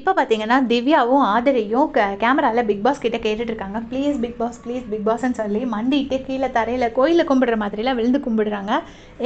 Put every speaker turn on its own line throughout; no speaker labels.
இப்போ பார்த்தீங்கன்னா திவ்யாவும் ஆதிரையும் கேமராவில் பிக் பாஸ் கிட்டே கேட்டுட்டு இருக்காங்க. ப்ளீஸ் பிக் பாஸ்ன்னு சொல்லி மண்டிட்டு கீழே தரையில் கோயிலில் கும்பிடுற மாதிரிலாம் விழுந்து கும்பிடுறாங்க.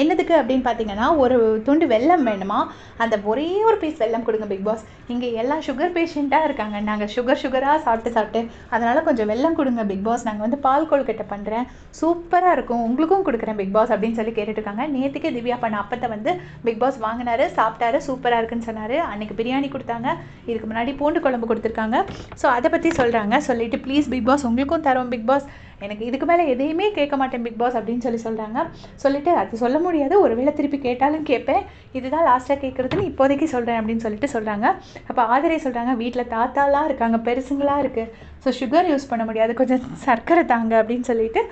என்னதுக்கு அப்படின்னு பார்த்தீங்கன்னா, ஒரு துண்டு வெல்லம் வேணுமா, அந்த ஒரே ஒரு பீஸ் வெல்லம் கொடுங்க பிக் பாஸ், இங்கே எல்லாம் சுகர் பேஷண்ட்டாக இருக்காங்க, நாங்கள் சுகராக சாப்பிட்டு அதனால் கொஞ்சம் வெல்லம் கொடுங்க பிக் பாஸ், நாங்கள் வந்து பால் கொழுக்கட்டை பண்ணுறேன், சூப்பராக இருக்கும், உங்களுக்கும் கொடுக்குறேன் பிக் பாஸ் அப்படின்னு சொல்லி கேட்டுட்ருக்காங்க. நேற்றுக்கே திவ்யா பண்ண அப்பத்தை வந்து பிக் பாஸ் வாங்கினாரு, சாப்பிட்டாரு, சூப்பராக இருக்குன்னு சொன்னார். அன்றைக்கி பிரியாணி கொடுத்தாங்க, இதுக்கு முன்னாடி பூண்டு குழம்பு கொடுத்துருக்காங்க. ஸோ அதை பற்றி சொல்கிறாங்க. சொல்லிவிட்டு ப்ளீஸ் பிக் பாஸ் உங்களுக்கும் தரோம் பிக் பாஸ், எனக்கு இதுக்கு மேலே எதையுமே கேட்க மாட்டேன் பிக் பாஸ் அப்படின்னு சொல்கிறாங்க. சொல்லிவிட்டு அது சொல்ல முடியாது, ஒருவேளை திருப்பி கேட்டாலும் கேட்பேன், இதுதான் லாஸ்ட்டாக கேட்குறதுன்னு இப்போதைக்கு சொல்கிறேன் அப்படின்னு சொல்கிறாங்க. அப்போ ஆதிரை சொல்கிறாங்க, வீட்டில் தாத்தாலாம் இருக்காங்க, பெருசுங்களாக இருக்குது, ஸோ சுகர் யூஸ் பண்ண முடியாது, கொஞ்சம் சர்க்கரை தாங்க அப்படின்னு சொல்லிட்டு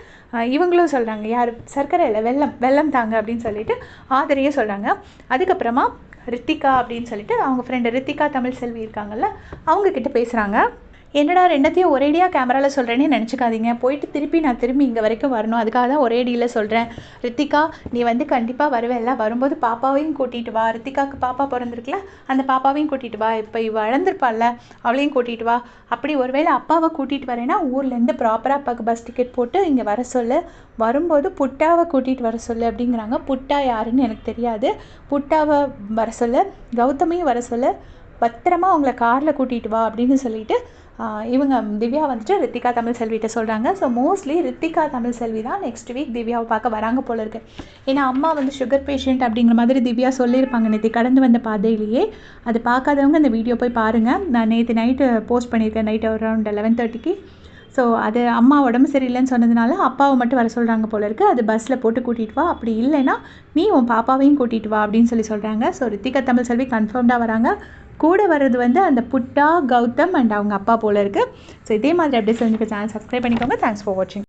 இவங்களும் சொல்கிறாங்க. யார் சர்க்கரை இல்லை, வெல்லம் தாங்க அப்படின்னு சொல்லிட்டு ஆதிரையும் சொல்கிறாங்க. அதுக்கப்புறமா ரித்திகா அப்படின்னு சொல்லிட்டு அவங்க ஃப்ரெண்டு ரித்திகா தமிழ் செல்வி இருக்காங்கல்ல, அவங்கக்கிட்ட பேசுகிறாங்க. என்னடா ரெண்டத்தையும் ஒரேடியாக கேமராவில் சொல்கிறேன்னு நினச்சிக்காதீங்க, போயிட்டு நான் திரும்பி இங்கே வரைக்கும் வரணும், அதுக்காக தான் ஒரேடியில் சொல்கிறேன். ரித்திகா நீ வந்து கண்டிப்பாக வருவேல்ல, வரும்போது பாப்பாவையும் கூட்டிகிட்டு வா, ரித்திகாவுக்கு பாப்பா பிறந்திருக்குல, அந்த பாப்பாவையும் கூட்டிகிட்டு வா, இப்போ வளர்ந்துருப்பாள்ல அவளையும் கூட்டிகிட்டு வா, அப்படி ஒருவேளை அப்பாவை கூட்டிகிட்டு வரேன்னா ஊர்லேருந்து ப்ராப்பராக அப்பாவுக்கு பஸ் டிக்கெட் போட்டு இங்கே வர சொல்லு, வரும்போது புட்டாவை கூட்டிகிட்டு வர சொல்லு அப்படிங்கிறாங்க. புட்டா யாருன்னு எனக்கு தெரியாது, புட்டாவை வர சொல்லு, கௌதமியும் வர சொல்லு, பத்திரமா அவங்கள காரில் கூட்டிகிட்டு வா அப்படின்னு சொல்லிட்டு இவங்க திவ்யா வந்துட்டு ரித்திகா தமிழ் செல்விகிட்ட சொல்கிறாங்க. ஸோ மோஸ்ட்லி ரித்திகா தமிழ் செல்வி தான் நெக்ஸ்ட் வீக் திவ்யாவை பார்க்க வராங்க போல இருக்கு. ஏன்னா அம்மா வந்து சுகர் பேஷண்ட் அப்படிங்கிற மாதிரி திவ்யா சொல்லியிருப்பாங்க நேற்று கடந்து வந்த பாதையிலேயே. அது பார்க்காதவங்க இந்த வீடியோ போய் பாருங்கள். நான் நேற்று நைட்டு போஸ்ட் பண்ணியிருக்கேன், நைட்டு அரௌண்ட் 11:30க்கு. ஸோ அது அம்மா உடம்பு சரியில்லைன்னு சொன்னதுனால அப்பாவை மட்டும் வர சொல்கிறாங்க போல இருக்குது. அது பஸ்ஸில் போட்டு கூட்டிகிட்டு வா, அப்படி இல்லைன்னா நீ உன் பாப்பாவையும் கூட்டிகிட்டு வா அப்படின்னு சொல்கிறாங்க. ஸோ ரித்திகா தமிழ் செல்வி கன்ஃபார்ம்டாக வராங்க. கூட வர்றது வந்து அந்த புட்டா, கௌதம் அண்ட் அவங்க அப்பா போல இருக்குது. ஸோ இதே மாதிரி அப்படியே சொல்லிட்டு சேனல் சப்ஸ்கிரைப் பண்ணிக்கோங்க. தேங்க்ஸ் ஃபார் வாட்சிங்.